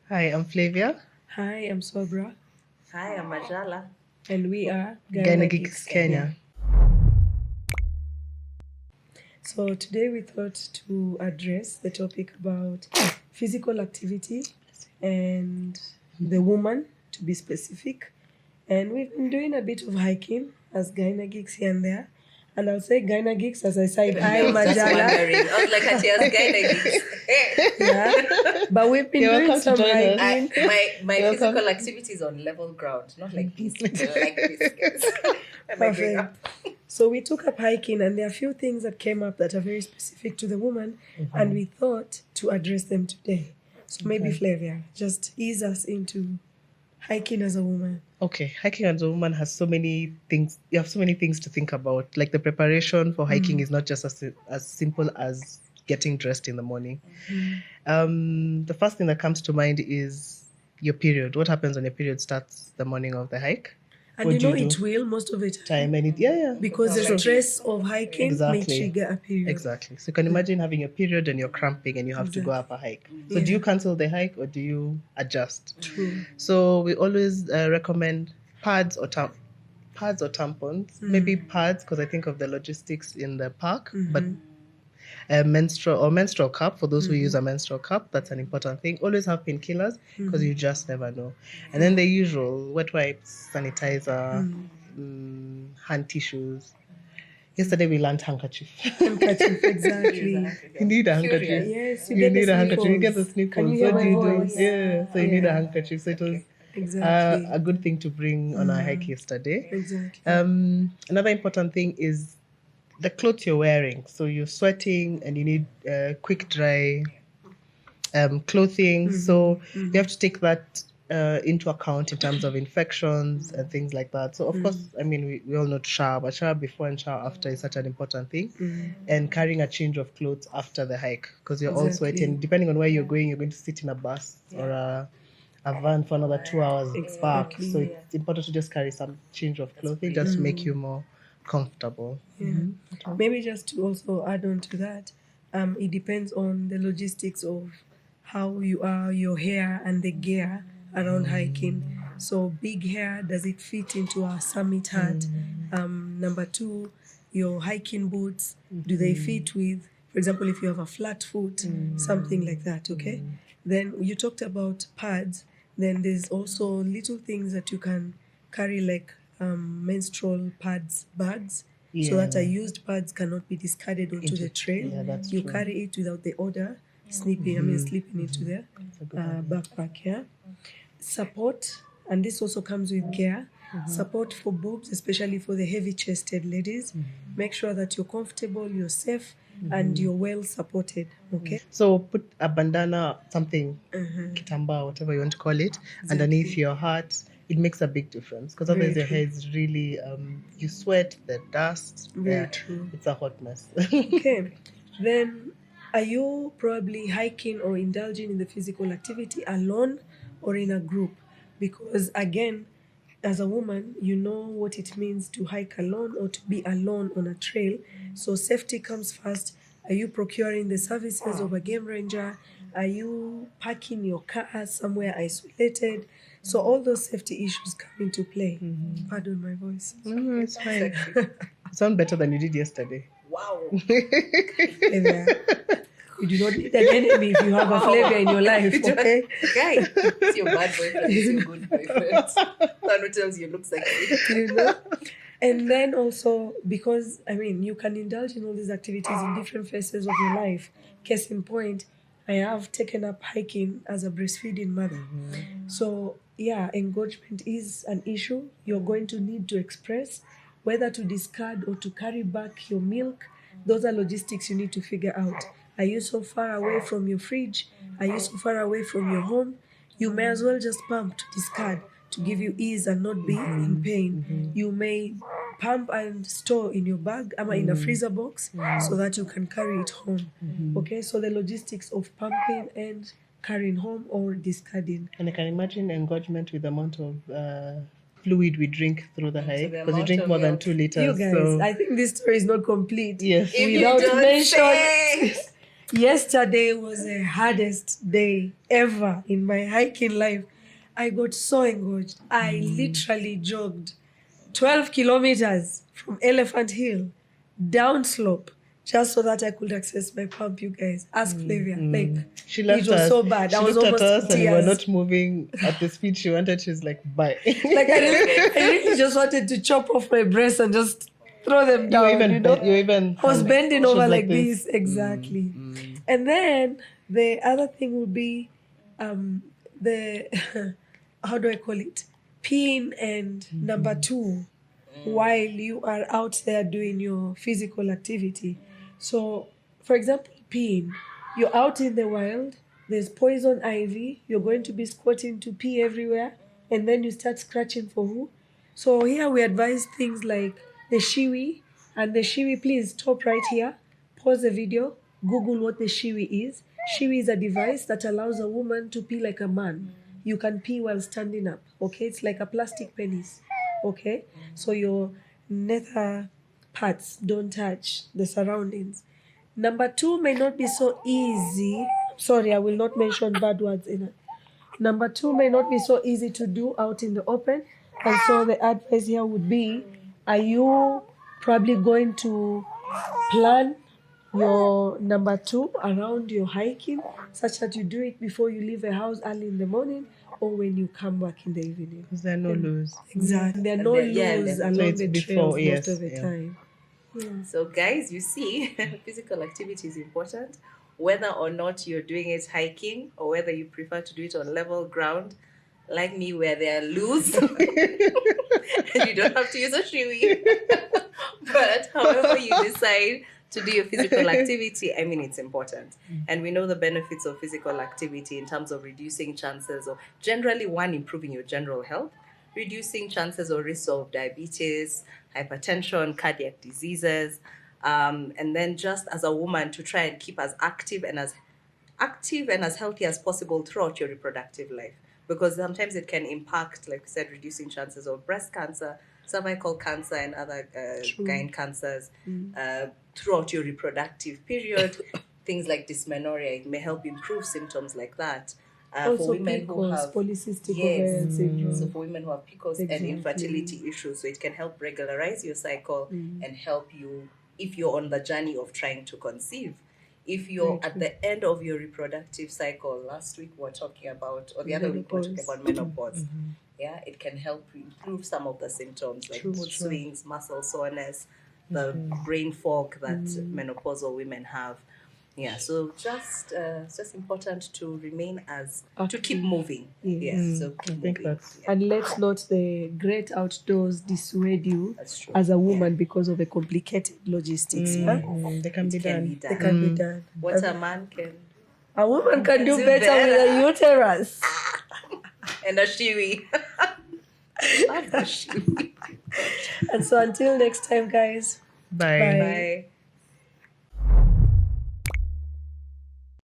Hi, I'm Flavia. Hi, I'm Sobra, Hi, I'm Majala. and we are Gyna Geeks Kenya. So today we thought to address the topic about physical activity and the woman, to be specific. And we've been doing a bit of hiking as Gyna Geeks here and there. And I'll say Gyna Geeks as I said, hi, I was just Majala. wondering. I was like, Atia's Gyna Geeks. Yeah, but we've been You're doing welcome to some join us. hiking. My Welcome. physical activity is on level ground, not like this. Like this, guys. Am I going up? So we took up hiking, and there are a few things that came up that are very specific to the woman, and we thought to address them today. So maybe Flavia, just ease us into hiking as a woman. Okay, hiking as a woman has so many things. You have so many things to think about. Like the preparation for hiking is not just as simple as getting dressed in the morning. The first thing that comes to mind is your period. What happens when your period starts the morning of the hike? And What you do know you it do? will most of the time, Time and it, yeah. because the True. stress of hiking may Exactly. trigger a period. Exactly. So you can imagine having a period and you're cramping and you have to go up a hike. So do you cancel the hike or do you adjust? True. So we always recommend pads or tampons. Maybe pads because I think of the logistics in the park, but a menstrual cup for those who use a menstrual cup. That's an important thing. Always have painkillers because you just never know. And then the usual wet wipes, sanitizer, hand tissues. Yesterday we learned handkerchief. Handkerchief, exactly. You need a handkerchief. Yes, You get need the a handkerchief. You get the sniffles. sniffles. Can you hear What do my you voice? do? Yeah. So you need a handkerchief. So it was Exactly. a good thing to bring on our hike yesterday. Exactly. Another important thing is the clothes you're wearing. So you're sweating and you need quick dry clothing. So you have to take that into account in terms of infections and things like that. So of course, I mean, we all know to shower, but shower before and shower after is such an important thing. And carrying a change of clothes after the hike because you're all sweating. Depending on where you're going to sit in a bus or a van for another 2 hours back. So it's important to just carry some change of clothing just to make you more comfortable. Maybe just to also add on to that, it depends on the logistics of how you are, your hair and the gear around hiking. So big hair, does it fit into a summit hat? Number two, your hiking boots, do they fit with, for example, if you have a flat foot, something like that, okay? Then you talked about pads. Then there's also little things that you can carry, like menstrual pads bags, so that a used pads cannot be discarded onto the trail. Yeah, that's You true. carry it without the order, slipping into the backpack. Yeah. Support, and this also comes with gear. Support for boobs, especially for the heavy-chested ladies. Make sure that you're comfortable, you're safe, and you're well supported. Okay. So put a bandana, something, kitamba, whatever you want to call it, underneath your heart. It makes a big difference because otherwise your hair is really, you sweat, the dust. Very true. It's a hot mess. Okay. Then, are you probably hiking or indulging in the physical activity alone or in a group? Because again, as a woman, you know what it means to hike alone or to be alone on a trail. So safety comes first. Are you procuring the services of a game ranger? Are you parking your car somewhere isolated? So all those safety issues come into play. Pardon my voice. No, it's fine. You sound better than you did yesterday. Wow. You do not need an enemy if you have a flavor in your life, okay? Okay. It's your bad boyfriend. It's your good boyfriend. Someone who tells you it looks like you. You know? And then also, because, I mean, you can indulge in all these activities in different phases of your life. Case in point, I have taken up hiking as a breastfeeding mother. So, yeah, engorgement is an issue. You're going to need to express whether to discard or to carry back your milk. Those are logistics you need to figure out. Are you so far away from your fridge? Are you so far away from your home? You may as well just pump to discard to give you ease and not be in pain. You may pump and store in your bag or in a freezer box so that you can carry it home. Okay, so the logistics of pumping and carrying home or discarding. And I can imagine engorgement with the amount of fluid we drink through the hike the because you amount drink of more than milk. 2 liters. You guys, so I think this story is not complete yes. If without you don't mention. say. Yesterday was the hardest day ever in my hiking life. I got so engorged. I literally jogged 12 kilometers from Elephant Hill down slope just so that I could access my pump, you guys. Ask Flavia. Like, She left it was us. so bad. She I was looked at almost us in and we were tears. not moving at the speed she wanted. She's like, bye. Like, I really just wanted to chop off my breasts and just throw them down. you even I was bending she was over like this. Exactly. And then the other thing would be the how do I call it? Peeing and number 2 while you are out there doing your physical activity. So, for example, peeing, you're out in the wild, there's poison ivy, you're going to be squatting to pee everywhere, and then you start scratching for who? So here we advise things like the shiwi, and the shiwi, please stop right here, pause the video, Google what the shiwi is. Shiwi is a device that allows a woman to pee like a man. You can pee while standing up, okay? It's like a plastic penis, okay? So your nether parts don't touch the surroundings. Number 2 may not be so easy. Sorry, I will not mention bad words in it. Number 2 may not be so easy to do out in the open. And so the advice here would be, are you probably going to plan your number 2 around your hiking such that you do it before you leave the house early in the morning or when you come back in the evening? Because there are no lose. Exactly. There are And no there- loos so along it's the before, trails yes, most of the yeah. time. So, guys, you see, physical activity is important. Whether or not you're doing it hiking or whether you prefer to do it on level ground, like me, where they are loose and you don't have to use a shiwi. But however you decide to do your physical activity, I mean, it's important. And we know the benefits of physical activity in terms of reducing chances of generally, one, improving your general health, reducing chances or risks of diabetes, hypertension, cardiac diseases, and then just as a woman to try and keep as active and as healthy as possible throughout your reproductive life. Because sometimes it can impact, like we said, reducing chances of breast cancer, cervical cancer, and other gyne cancers throughout your reproductive period. Things like dysmenorrhea, it may help improve symptoms like that. Also, For women who PCOS, have polycystic Yes. ovarian syndrome. So for women who have PCOS Exactly. and infertility issues, so it can help regularize your cycle and help you if you're on the journey of trying to conceive. If you're at the end of your reproductive cycle, last week we were talking about, or the other week we were talking about menopause. Yeah, it can help improve some of the symptoms like mood swings, muscle soreness, the brain fog that menopausal women have. Yeah, so it's just important to remain to keep moving. Yes, so keep I think moving. that's And let's not the great outdoors dissuade you That's true. as a woman because of the complicated logistics. Yeah? they can be It can done. be They done. can be done. What a man can A woman can do Do better with a uterus. and a shiwi. Love the shiwi. And so until next time, guys. Bye. Bye. Bye.